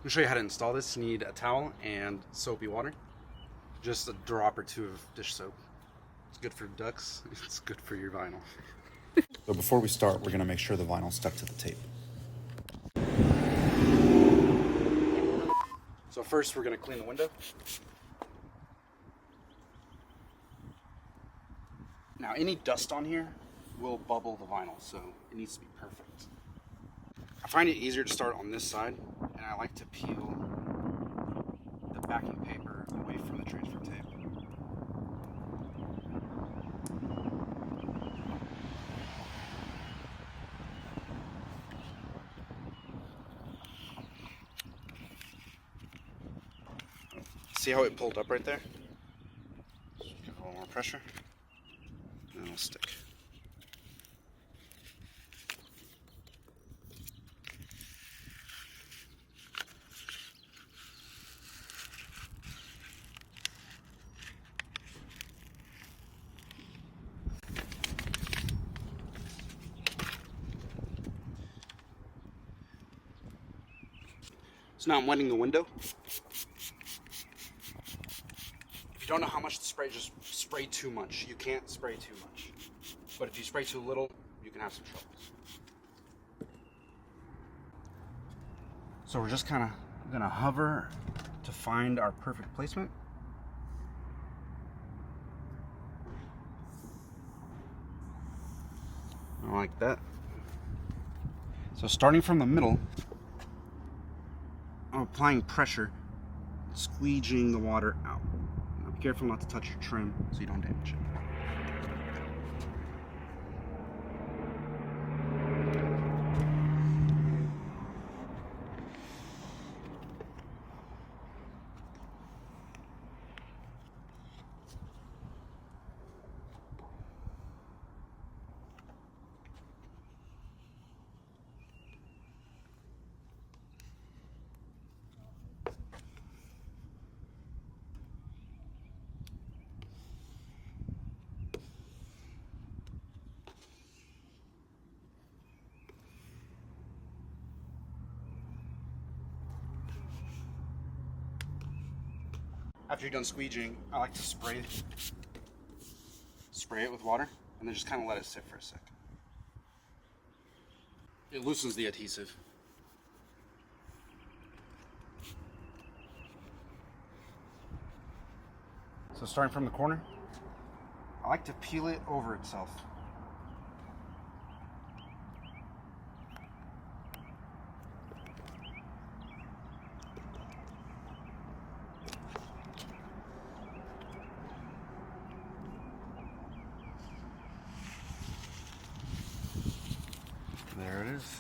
to show you how to install this. You need a towel and soapy water. Just a drop or two of dish soap. It's good for ducks. It's good for your vinyl. So before we start, we're going to make sure the vinyl's stuck to the tape. So first we're going to clean the window. Now any dust on here will bubble the vinyl, so it needs to be perfect. I find it easier to start on this side, and I like to peel the backing paper away from the transfer tape. See how it pulled up right there? Just give it a little more pressure, and it'll stick. So now I'm wetting the window. If you don't know how much to spray, just spray too much. You can't spray too much. But if you spray too little, you can have some troubles. So we're just kind of gonna hover to find our perfect placement. Like that. So starting from the middle, I'm applying pressure, squeegeeing the water out. Now be careful not to touch your trim so you don't damage it. After you're done squeegeeing, I like to spray it with water and then just kind of let it sit for a second. It loosens the adhesive. So starting from the corner, I like to peel it over itself. There it is.